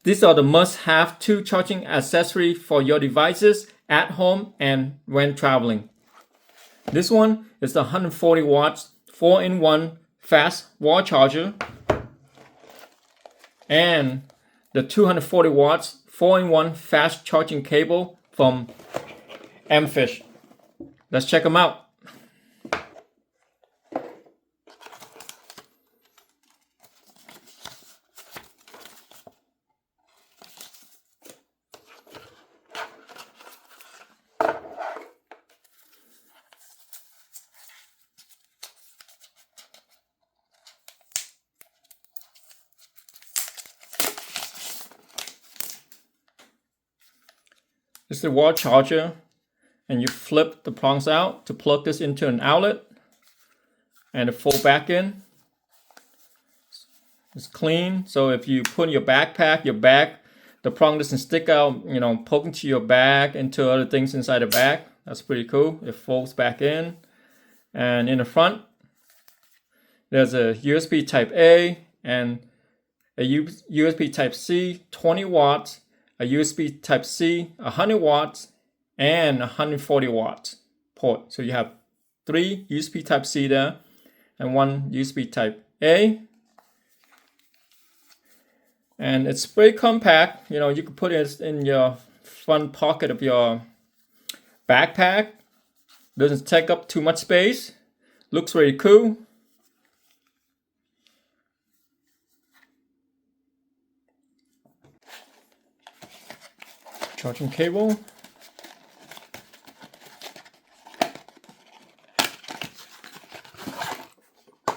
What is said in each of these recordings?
These are the must-have 2 charging accessories for your devices at home and when traveling. This one is the 140 watts 4-in-1 fast wall charger and the 240 watts 4-in-1 fast charging cable from Mfish. Let's check them out. This is the wall charger, and you flip the prongs out to plug this into an outlet, and it fold back in. It's clean, so if you put in your backpack, your bag, the prong doesn't stick out, poking to your bag into other things inside the bag. That's pretty cool. It folds back in, and in the front, there's a USB Type A and a USB Type C 20 watts. A USB Type C 100 watts and 140 watts port. So you have 3 USB Type C there and 1 USB Type A. And it's very compact. You can put it in your front pocket of your backpack. Doesn't take up too much space. Looks very cool. Charging cable.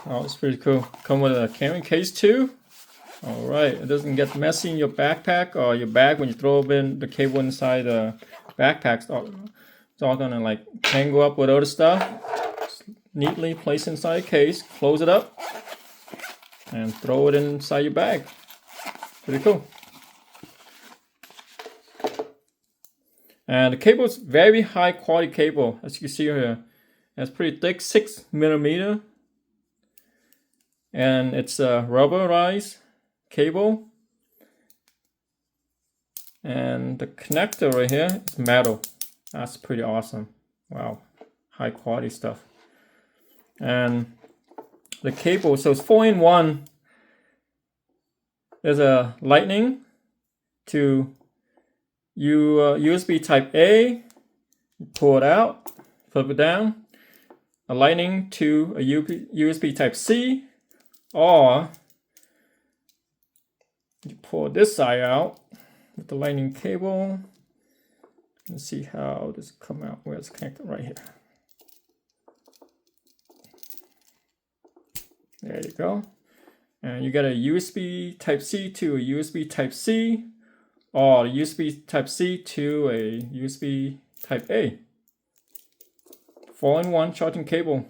Oh, it's pretty cool. Come with a carrying case too. All right, it doesn't get messy in your backpack or your bag when you throw in the cable inside the backpack. It's all gonna like tangle up with other stuff. Just neatly place inside a case, close it up, and throw it inside your bag. Pretty cool. And the cable is very high quality cable, as you can see here. It's pretty thick, 6mm. And it's a rubberized cable. And the connector right here is metal. That's pretty awesome. Wow, high quality stuff. And the cable, so it's 4-in-1. There's a lightning to USB Type A, you pull it out, flip it down, a lightning to a USB Type C, or you pull this side out with the lightning cable. Let's see how this come out, where it's connected right here. There you go. And you got a USB Type C to a USB Type C, or USB Type C to a USB Type A. 4-in-1 charging cable.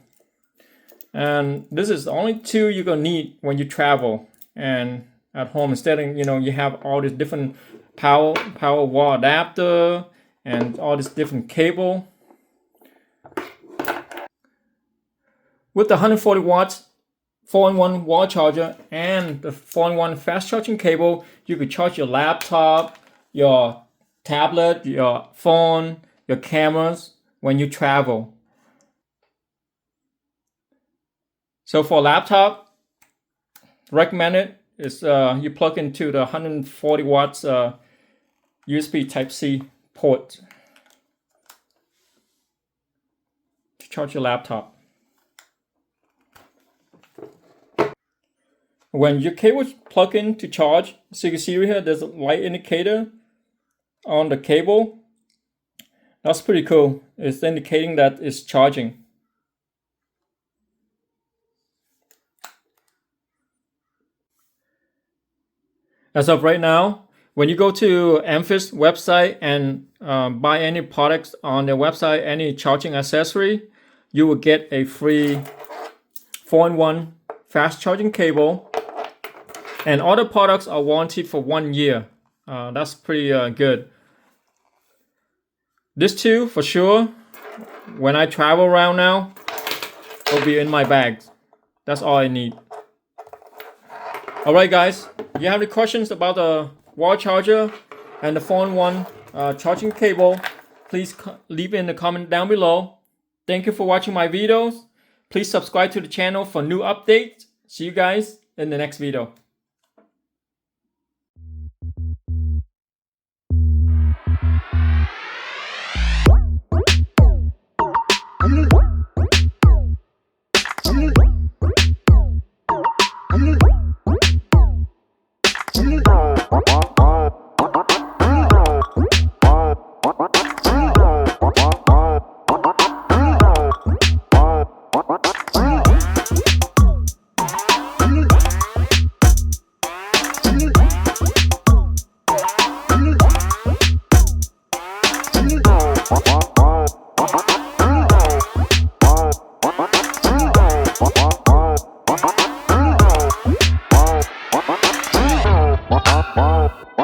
And this is the only 2 you're gonna need when you travel and at home. Instead of, you have all these different power wall adapter and all this different cable. With the 140 watts 4-in-1 wall charger and the 4-in-1 fast charging cable, you could charge your laptop, your tablet, your phone, your cameras when you travel. So for laptop, recommended is you plug into the 140 watts USB Type C port to charge your laptop. When your cable is plugged in to charge, so you can see here, there's a light indicator on the cable. That's pretty cool. It's indicating that it's charging. As of right now, when you go to Mfish website and buy any products on their website, any charging accessory, you will get a free 4-in-1 fast charging cable. And all the products are warranted for 1 year. That's pretty good. This too, for sure, when I travel around now, will be in my bags. That's all I need. Alright guys, if you have any questions about the wall charger and the phone one charging cable, please leave in the comment down below. Thank you for watching my videos. Please subscribe to the channel for new updates. See you guys in the next video.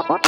What?